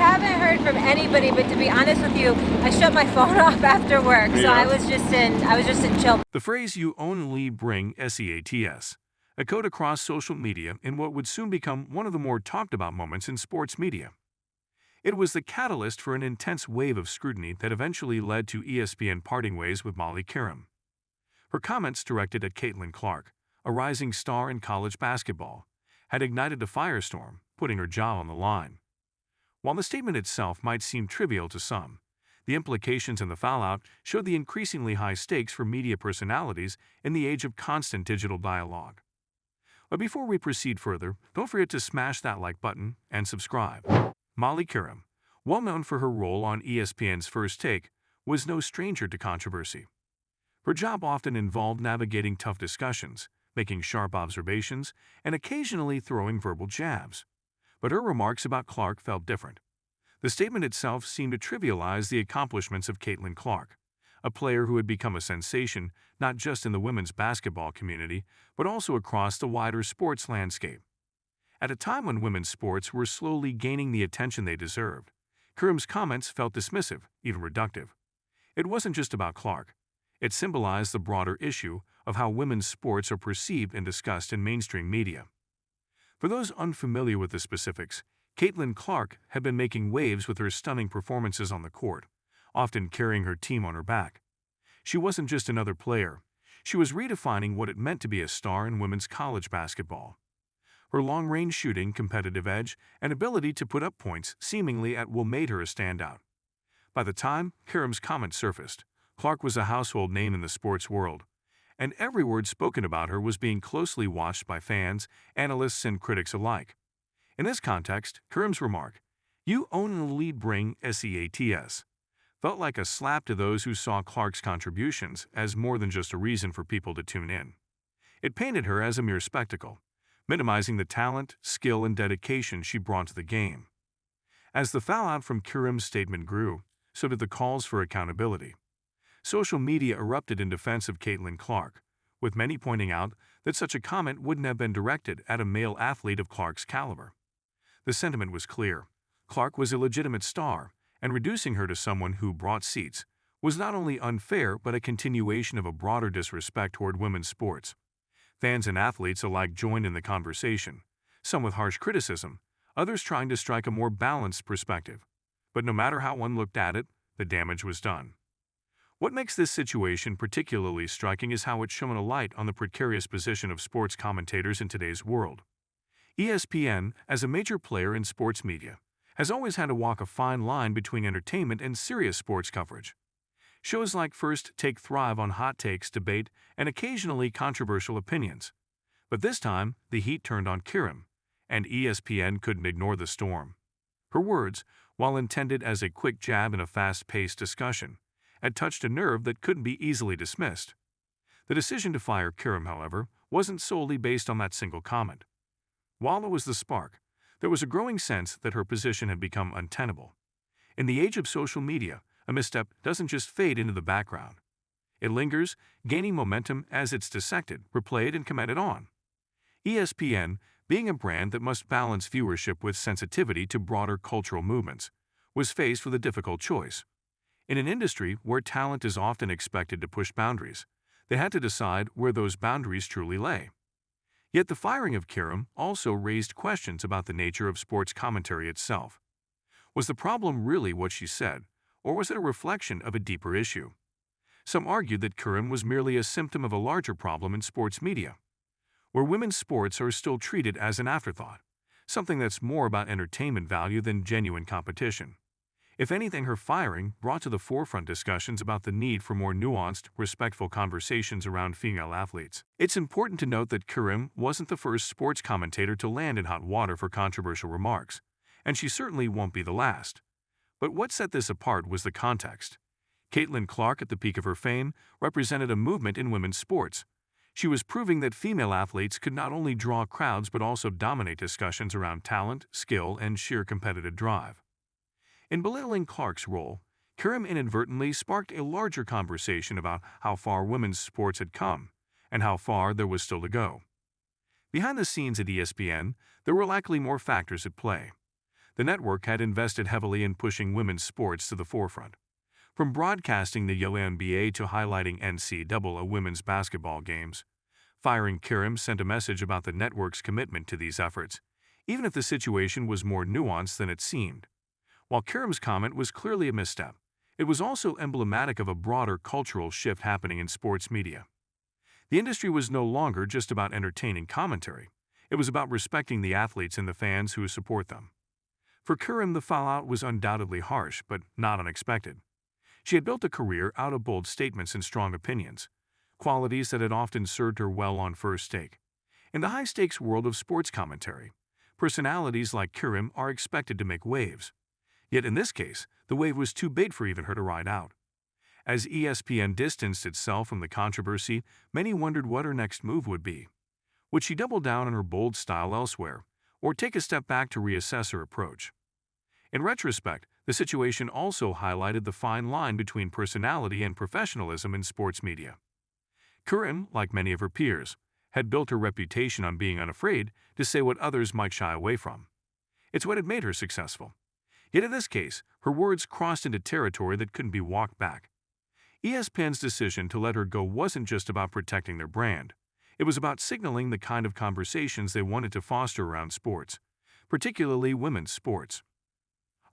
haven't heard from anybody, but to be honest with you, I shut my phone off after work, so I was just in chill. The phrase "you only bring SEATS" echoed across social media in what would soon become one of the more talked about moments in sports media. It was the catalyst for an intense wave of scrutiny that eventually led to ESPN parting ways with Molly Qerim. Her comments directed at Caitlin Clark, a rising star in college basketball, had ignited a firestorm, putting her jaw on the line. While the statement itself might seem trivial to some, the implications and the fallout showed the increasingly high stakes for media personalities in the age of constant digital dialogue. But before we proceed further, don't forget to smash that like button and subscribe. Molly Qerim, well known for her role on ESPN's First Take, was no stranger to controversy. Her job often involved navigating tough discussions, making sharp observations, and occasionally throwing verbal jabs. But her remarks about Clark felt different. The statement itself seemed to trivialize the accomplishments of Caitlin Clark, a player who had become a sensation not just in the women's basketball community, but also across the wider sports landscape. At a time when women's sports were slowly gaining the attention they deserved, Qerim's comments felt dismissive, even reductive. It wasn't just about Clark. It symbolized the broader issue of how women's sports are perceived and discussed in mainstream media. For those unfamiliar with the specifics, Caitlin Clark had been making waves with her stunning performances on the court, often carrying her team on her back. She wasn't just another player. She was redefining what it meant to be a star in women's college basketball. Her long-range shooting, competitive edge, and ability to put up points seemingly at will made her a standout. By the time Qerim's comments surfaced, Clark was a household name in the sports world, and every word spoken about her was being closely watched by fans, analysts, and critics alike. In this context, Qerim's remark, "You only bring SEATS," felt like a slap to those who saw Clark's contributions as more than just a reason for people to tune in. It painted her as a mere spectacle, minimizing the talent, skill, and dedication she brought to the game. As the fallout from Qerim's statement grew, so did the calls for accountability. Social media erupted in defense of Caitlin Clark, with many pointing out that such a comment wouldn't have been directed at a male athlete of Clark's caliber. The sentiment was clear. Clark was a legitimate star, and reducing her to someone who brought seats was not only unfair but a continuation of a broader disrespect toward women's sports. Fans and athletes alike joined in the conversation, some with harsh criticism, others trying to strike a more balanced perspective. But no matter how one looked at it, the damage was done. What makes this situation particularly striking is how it shone a light on the precarious position of sports commentators in today's world. ESPN, as a major player in sports media, has always had to walk a fine line between entertainment and serious sports coverage. Shows like First Take thrive on hot takes, debate, and occasionally controversial opinions. But this time, the heat turned on Qerim, and ESPN couldn't ignore the storm. Her words, while intended as a quick jab in a fast-paced discussion, had touched a nerve that couldn't be easily dismissed. The decision to fire Qerim, however, wasn't solely based on that single comment. While it was the spark, there was a growing sense that her position had become untenable. In the age of social media, a misstep doesn't just fade into the background. It lingers, gaining momentum as it's dissected, replayed, and commented on. ESPN, being a brand that must balance viewership with sensitivity to broader cultural movements, was faced with a difficult choice. In an industry where talent is often expected to push boundaries, they had to decide where those boundaries truly lay. Yet the firing of Qerim also raised questions about the nature of sports commentary itself. Was the problem really what she said, or was it a reflection of a deeper issue? Some argued that Qerim was merely a symptom of a larger problem in sports media, where women's sports are still treated as an afterthought, something that's more about entertainment value than genuine competition. If anything, her firing brought to the forefront discussions about the need for more nuanced, respectful conversations around female athletes. It's important to note that Qerim wasn't the first sports commentator to land in hot water for controversial remarks, and she certainly won't be the last. But what set this apart was the context. Caitlin Clark, at the peak of her fame, represented a movement in women's sports. She was proving that female athletes could not only draw crowds but also dominate discussions around talent, skill, and sheer competitive drive. In belittling Clark's role, Qerim inadvertently sparked a larger conversation about how far women's sports had come and how far there was still to go. Behind the scenes at ESPN, there were likely more factors at play. The network had invested heavily in pushing women's sports to the forefront. From broadcasting the NBA to highlighting NCAA women's basketball games, firing Qerim sent a message about the network's commitment to these efforts, even if the situation was more nuanced than it seemed. While Qerim's comment was clearly a misstep, it was also emblematic of a broader cultural shift happening in sports media. The industry was no longer just about entertaining commentary. It was about respecting the athletes and the fans who support them. For Qerim, the fallout was undoubtedly harsh, but not unexpected. She had built a career out of bold statements and strong opinions, qualities that had often served her well on first take. In the high-stakes world of sports commentary, personalities like Qerim are expected to make waves. Yet in this case, the wave was too big for even her to ride out. As ESPN distanced itself from the controversy, many wondered what her next move would be. Would she double down on her bold style elsewhere, or take a step back to reassess her approach? In retrospect, the situation also highlighted the fine line between personality and professionalism in sports media. Qerim, like many of her peers, had built her reputation on being unafraid to say what others might shy away from. It's what had made her successful. Yet in this case, her words crossed into territory that couldn't be walked back. ESPN's decision to let her go wasn't just about protecting their brand. It was about signaling the kind of conversations they wanted to foster around sports, particularly women's sports.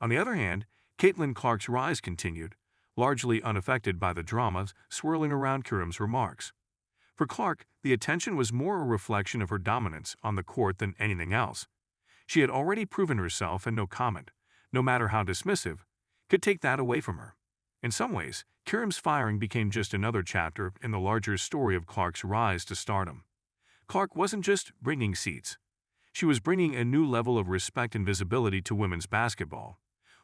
On the other hand, Caitlin Clark's rise continued, largely unaffected by the dramas swirling around Qerim's remarks. For Clark, the attention was more a reflection of her dominance on the court than anything else. She had already proven herself, and no comment, no matter how dismissive, could take that away from her. In some ways, Qerim's firing became just another chapter in the larger story of Clark's rise to stardom. Clark wasn't just bringing seats. She was bringing a new level of respect and visibility to women's basketball,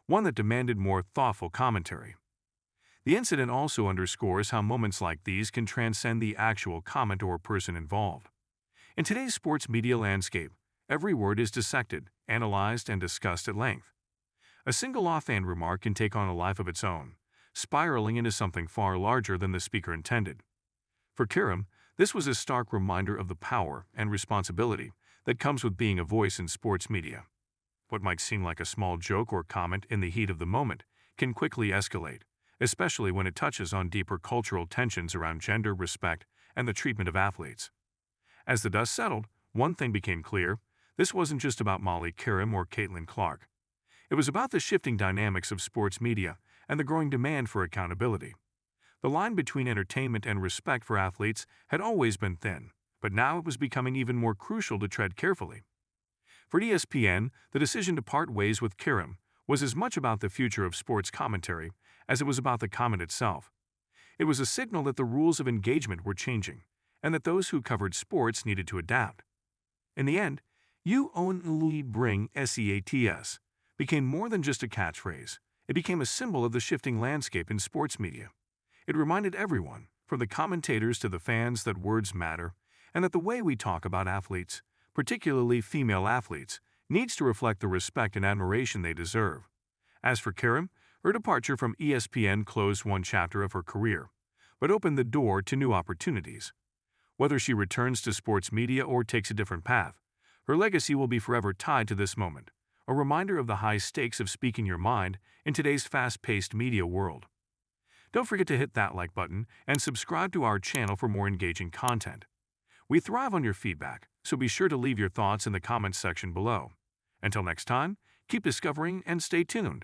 one that demanded more thoughtful commentary. The incident also underscores how moments like these can transcend the actual comment or person involved. In today's sports media landscape, every word is dissected, analyzed, and discussed at length. A single offhand remark can take on a life of its own, spiraling into something far larger than the speaker intended. For Qerim, this was a stark reminder of the power and responsibility that comes with being a voice in sports media. What might seem like a small joke or comment in the heat of the moment can quickly escalate, especially when it touches on deeper cultural tensions around gender, respect, and the treatment of athletes. As the dust settled, one thing became clear: this wasn't just about Molly Qerim or Caitlin Clark. It was about the shifting dynamics of sports media and the growing demand for accountability. The line between entertainment and respect for athletes had always been thin, but now it was becoming even more crucial to tread carefully. For ESPN, the decision to part ways with Qerim was as much about the future of sports commentary as it was about the comment itself. It was a signal that the rules of engagement were changing, and that those who covered sports needed to adapt. In the end, "You only bring SEATS" became more than just a catchphrase. It became a symbol of the shifting landscape in sports media. It reminded everyone, from the commentators to the fans, that words matter, and that the way we talk about athletes, particularly female athletes, needs to reflect the respect and admiration they deserve. As for Qerim, her departure from ESPN closed one chapter of her career, but opened the door to new opportunities. Whether she returns to sports media or takes a different path, her legacy will be forever tied to this moment, a reminder of the high stakes of speaking your mind in today's fast-paced media world. Don't forget to hit that like button and subscribe to our channel for more engaging content. We thrive on your feedback, so be sure to leave your thoughts in the comments section below. Until next time, keep discovering and stay tuned.